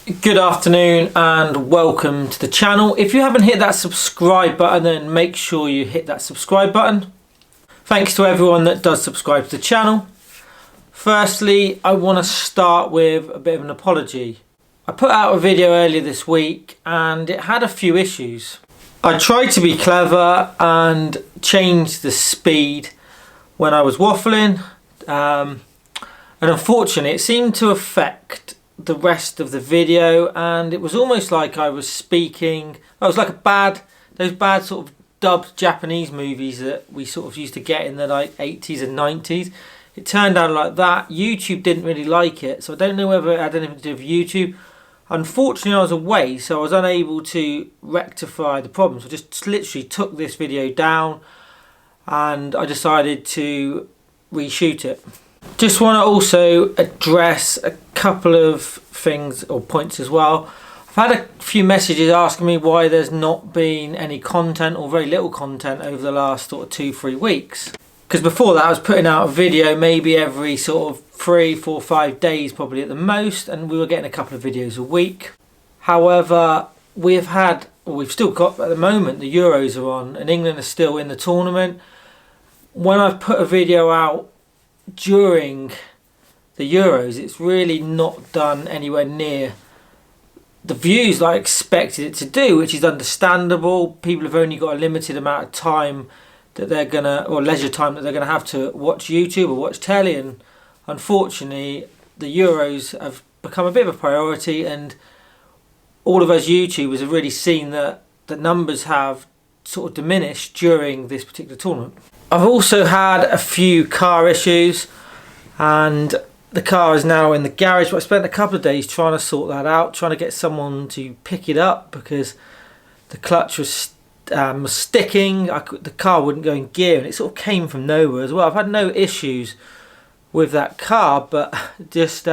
Good afternoon and welcome to the channel. If you haven't hit that subscribe button, then make sure you hit that subscribe button. Thanks to everyone that does subscribe to the channel. Firstly, I want to start with a bit of an apology. I put out a video earlier this week and it had a few issues. I tried to be clever and change the speed when I was waffling, and unfortunately it seemed to affect the rest of the video, and it was almost like I was speaking. I was like those bad sort of dubbed Japanese movies that we sort of used to get in the like 80s and 90s. It turned out like that. YouTube didn't really like it, so I don't know whether it had anything to do with YouTube. Unfortunately, I was away, so I was unable to rectify the problem. So I just literally took this video down and I decided to reshoot it. Just want to also address a couple of things or points as well. I've had a few messages asking me why there's not been any content or very little content over the last sort of 2-3 weeks. Because before that I was putting out a video maybe every sort of 3, 4, 5 days probably at the most, and we were getting a couple of videos a week. However, we've still got at the moment the Euros are on and England are still in the tournament. When I've put a video out during the Euros, it's really not done anywhere near the views that I expected it to do, which is understandable. People have only got a limited amount of time that they're gonna, or leisure time that they're gonna have to watch YouTube or watch telly, and unfortunately the Euros have become a bit of a priority, and all of us YouTubers have really seen that the numbers have sort of diminished during this particular tournament. I've also had a few car issues and the car is now in the garage, but I spent a couple of days trying to sort that out, trying to get someone to pick it up because the clutch was sticking. The car wouldn't go in gear and it sort of came from nowhere as well. I've had no issues with that car, but just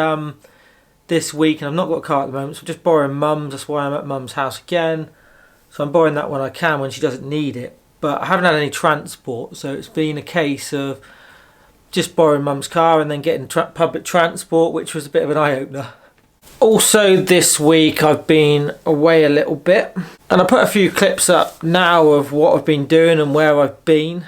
this week, and I've not got a car at the moment, so I'm just borrowing Mum's. That's why I'm at Mum's house again. So I'm borrowing that when I can, when she doesn't need it. But I haven't had any transport, so it's been a case of just borrowing Mum's car and then getting public transport, which was a bit of an eye-opener. Also this week I've been away a little bit, and I put a few clips up now of what I've been doing and where I've been.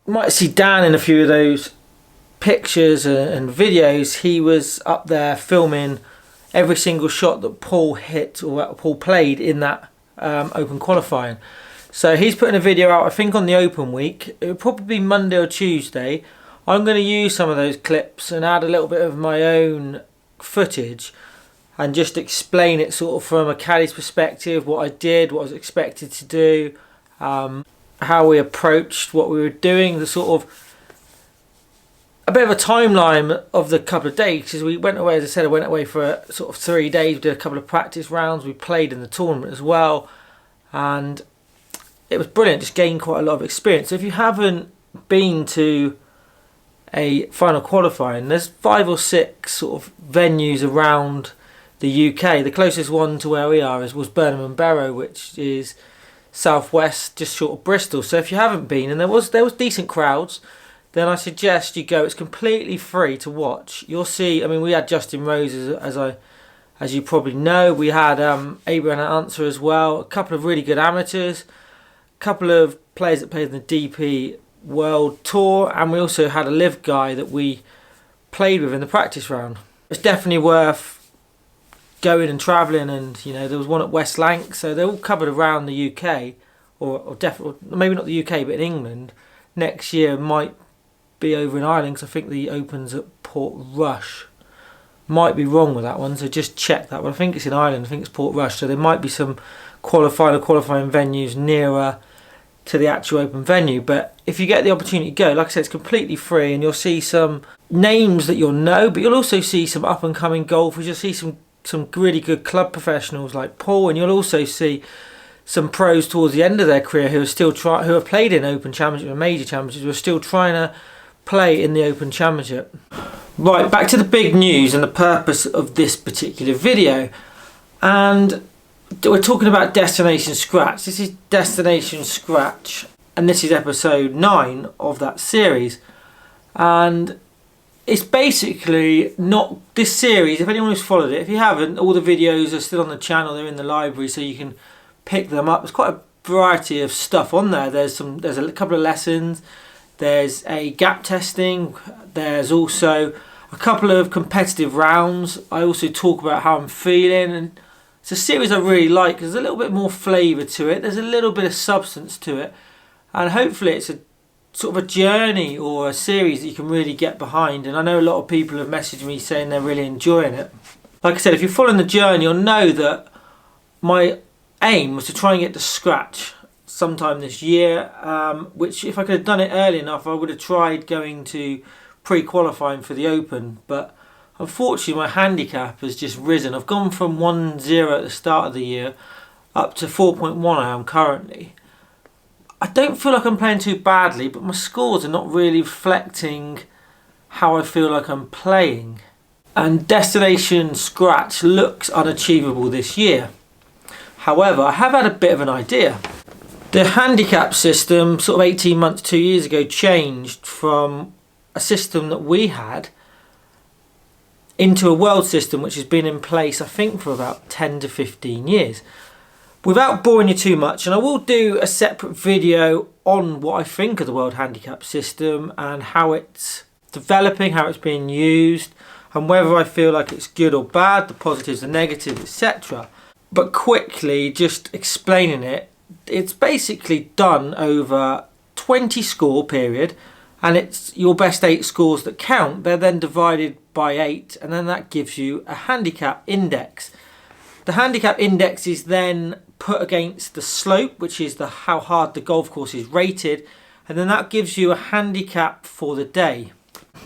You might see Dan in a few of those pictures and videos. He was up there filming every single shot that Paul hit or that Paul played in that open qualifying. So he's putting a video out, I think on the open week. It will probably be Monday or Tuesday. I'm going to use some of those clips and add a little bit of my own footage and just explain it sort of from a caddy's perspective, what I did, what I was expected to do, how we approached what we were doing, the sort of a bit of a timeline of the couple of days, because we went away, as I said, I went away for sort of 3 days, we did a couple of practice rounds, we played in the tournament as well, and it was brilliant, just gained quite a lot of experience. So if you haven't been to a final qualifying, there's 5 or 6 sort of venues around the UK. The closest one to where we are was Burnham and Barrow, which is southwest, just short of Bristol. So if you haven't been, and there was decent crowds, then I suggest you go. It's completely free to watch. You'll see. I mean, we had Justin Rose as you probably know. We had Abraham Answer as well. A couple of really good amateurs, a couple of players that played in the DP World Tour, and we also had a live guy that we played with in the practice round. It's definitely worth going and travelling, and you know there was one at West Lanc, so they're all covered around the UK, or definitely maybe not the UK, but in England. Next year might be over in Ireland, because I think the Open's at Port Rush. Might be wrong with that one, so just check that one. I think it's in Ireland, I think it's Port Rush, so there might be some qualifying venues nearer to the actual Open venue. But if you get the opportunity to go, like I said, it's completely free, and you'll see some names that you'll know, but you'll also see some up and coming golfers. You'll see some some really good club professionals like Paul, and you'll also see some pros towards the end of their career who have played in Open Championship and Major Championships, who are still trying to play in the Open Championship. Right, back to the big news and the purpose of this particular video. And we're talking about Destination Scratch. This is Destination Scratch, and this is episode 9 of that series. And it's basically not this series. If anyone who's followed it, if you haven't, all the videos are still on the channel. They're in the library, so you can pick them up. There's quite a variety of stuff on there. There's a couple of lessons. There's a gap testing. There's also a couple of competitive rounds. I also talk about how I'm feeling, and it's a series I really like. There's a little bit more flavour to it. There's a little bit of substance to it, and hopefully it's a sort of a journey or a series that you can really get behind. And I know a lot of people have messaged me saying they're really enjoying it. Like I said, if you're following the journey, you'll know that my aim was to try and get to scratch sometime this year, which if I could have done it early enough, I would have tried going to pre-qualifying for the Open, but unfortunately my handicap has just risen. I've gone from 1-0 at the start of the year up to 4.1 I am currently. I don't feel like I'm playing too badly, but my scores are not really reflecting how I feel like I'm playing. And Destination Scratch looks unachievable this year. However, I have had a bit of an idea. The handicap system, sort of 18 months, 2 years ago, changed from a system that we had into a world system which has been in place, I think, for about 10 to 15 years. Without boring you too much, and I will do a separate video on what I think of the world handicap system and how it's developing, how it's being used, and whether I feel like it's good or bad, the positives, the negatives, etc. But quickly, just explaining it, it's basically done over 20 score period, and it's your best 8 scores that count. They're then divided by 8, and then that gives you a handicap index. The handicap index is then put against the slope, which is how hard the golf course is rated, and then that gives you a handicap for the day.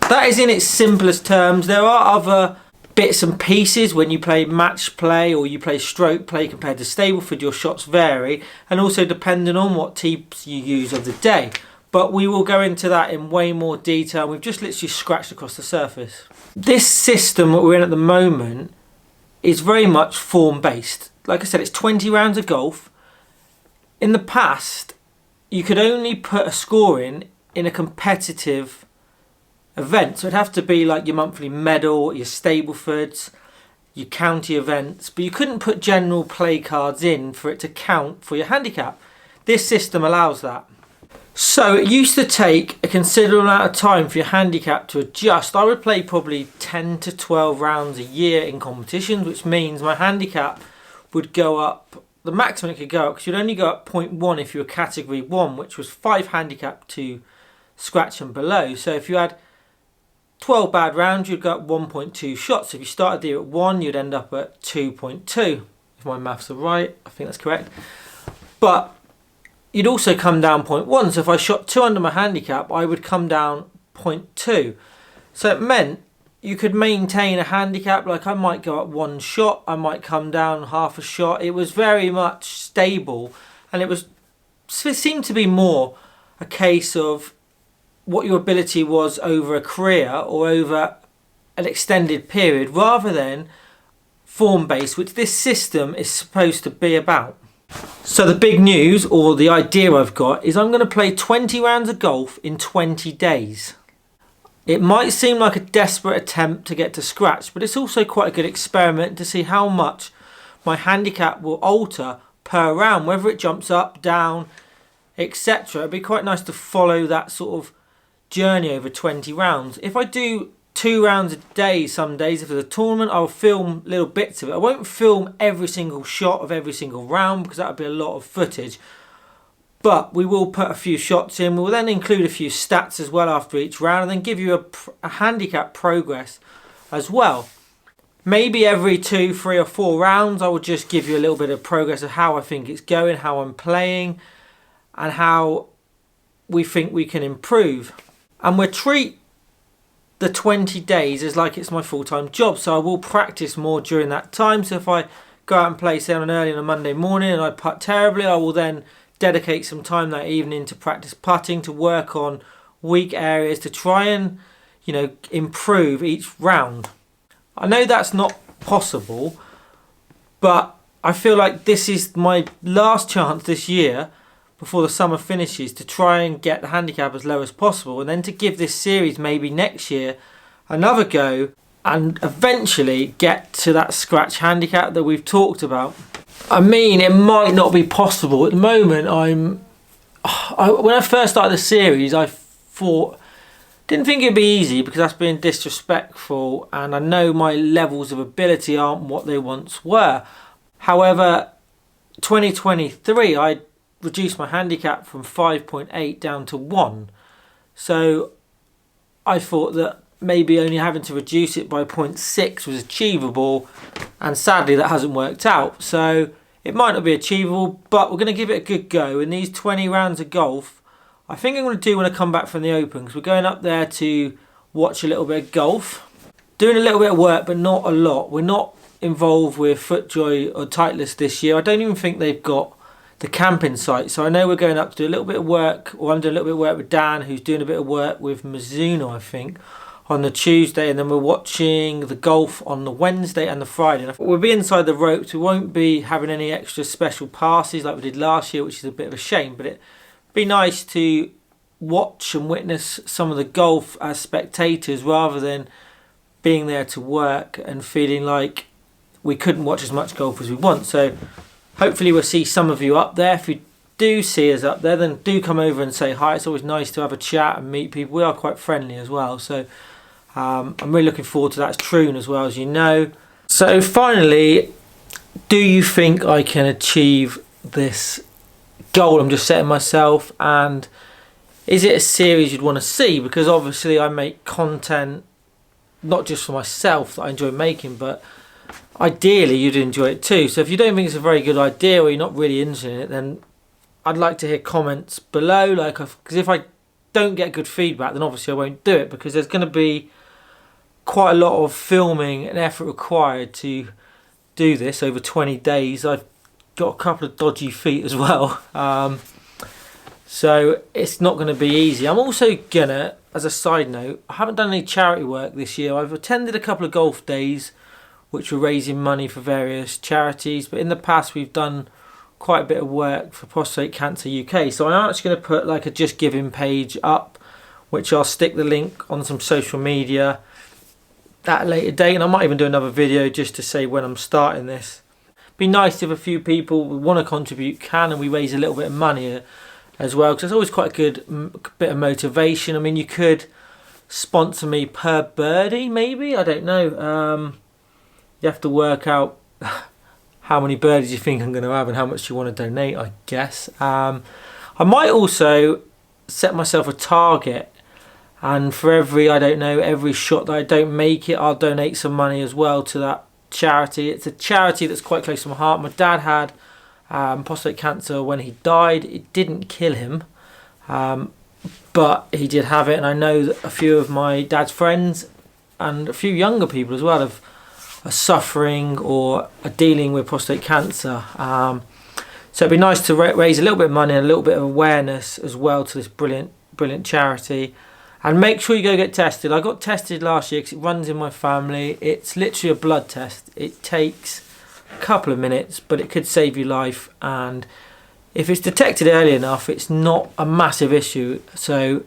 That is in its simplest terms. There are other bits and pieces when you play match play or you play stroke play compared to Stableford. Your shots vary, and also depending on what tips you use of the day. But we will go into that in way more detail. We've just literally scratched across the surface. This system that we're in at the moment is very much form based. Like I said, it's 20 rounds of golf. In the past, you could only put a score in a competitive event. So it'd have to be like your monthly medal, your Stablefords, your county events, but you couldn't put general play cards in for it to count for your handicap. This system allows that. So it used to take a considerable amount of time for your handicap to adjust. I would play probably 10 to 12 rounds a year in competitions, which means my handicap would go up, the maximum it could go up, because you'd only go up 0.1 if you were category 1, which was 5 handicap to scratch and below. So if you had 12 bad rounds, you'd go up 1.2 shots. If you started the year at 1, you'd end up at 2.2. If my maths are right, I think that's correct. But you'd also come down 0.1. So if I shot 2 under my handicap, I would come down 0.2. So it meant you could maintain a handicap, like I might go up 1 shot, I might come down half a shot. It was very much stable, and it seemed to be more a case of what your ability was over a career or over an extended period, rather than form based, which this system is supposed to be about. So the big news, or the idea I've got, is I'm going to play 20 rounds of golf in 20 days. It might seem like a desperate attempt to get to scratch, but it's also quite a good experiment to see how much my handicap will alter per round, whether it jumps up, down, etc. It'd be quite nice to follow that sort of journey over 20 rounds. If I do 2 rounds a day some days, if there's a tournament, I'll film little bits of it. I won't film every single shot of every single round because that would be a lot of footage. But we will put a few shots in. We'll then include a few stats as well after each round, and then give you a handicap progress as well. Maybe every 2, 3 or 4 rounds I will just give you a little bit of progress of how I think it's going, how I'm playing, and how we think we can improve. And we'll treat the 20 days as like it's my full-time job, so I will practice more during that time. So if I go out and play, say, on early on a Monday morning and I putt terribly, I will then dedicate some time that evening to practice putting, to work on weak areas, to try and, you know, improve each round. I know that's not possible, but I feel like this is my last chance this year before the summer finishes to try and get the handicap as low as possible, and then to give this series maybe next year another go and eventually get to that scratch handicap that we've talked about. I mean, it might not be possible. At the moment, when I first started the series, I didn't think it'd be easy because that's being disrespectful, and I know my levels of ability aren't what they once were. However, 2023, I reduced my handicap from 5.8 down to 1. So I thought that maybe only having to reduce it by 0.6 was achievable, and sadly that hasn't worked out. So it might not be achievable, but we're going to give it a good go. In these 20 rounds of golf, I think I'm going to do when I come back from the Open, because we're going up there to watch a little bit of golf. Doing a little bit of work, but not a lot. We're not involved with FootJoy or Titleist this year. I don't even think they've got the camping site. So I know we're going up to do a little bit of work, or I'm doing a little bit of work with Dan, who's doing a bit of work with Mizuno, I think, on the Tuesday, and then we're watching the golf on the Wednesday and the Friday. And we'll be inside the ropes. We won't be having any extra special passes like we did last year, which is a bit of a shame, but it'd be nice to watch and witness some of the golf as spectators rather than being there to work and feeling like we couldn't watch as much golf as we want. So hopefully we'll see some of you up there. If you do see us up there, then do come over and say hi. It's always nice to have a chat and meet people. We are quite friendly as well. So I'm really looking forward to that. It's Troon as well, as you know. So finally, do you think I can achieve this goal I'm just setting myself? And is it a series you'd want to see? Because obviously I make content not just for myself that I enjoy making, but ideally you'd enjoy it too. So if you don't think it's a very good idea or you're not really interested in it, then I'd like to hear comments below. Like, because if I don't get good feedback, then obviously I won't do it, because there's going to be quite a lot of filming and effort required to do this over 20 days. I've got a couple of dodgy feet as well, so it's not going to be easy. I'm also gonna, as a side note, I haven't done any charity work this year. I've attended a couple of golf days which were raising money for various charities, but in the past we've done quite a bit of work for Prostate Cancer UK. So I'm actually going to put like a Just Giving page up, which I'll stick the link on some social media at a later date, and I might even do another video just to say when I'm starting this. Be nice if a few people who want to contribute can, and we raise a little bit of money as well, because it's always quite a good bit of motivation. I mean, you could sponsor me per birdie, maybe, I don't know. You have to work out how many birdies you think I'm going to have and how much you want to donate, I guess. I might also set myself a target, and for every, I don't know, every shot that I don't make it, I'll donate some money as well to that charity. It's a charity that's quite close to my heart. My dad had prostate cancer when he died. It didn't kill him, but he did have it, and I know that a few of my dad's friends and a few younger people as well are suffering or are dealing with prostate cancer. So it'd be nice to raise a little bit of money and a little bit of awareness as well to this brilliant charity. And make sure you go get tested. I got tested last year because it runs in my family. It's literally a blood test. It takes a couple of minutes, but it could save your life. And if it's detected early enough, it's not a massive issue. So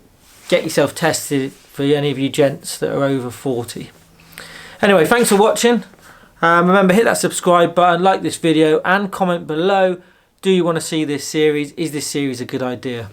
get yourself tested for any of you gents that are over 40. Anyway, thanks for watching. Remember, hit that subscribe button, like this video, and comment below. Do you want to see this series? Is this series a good idea?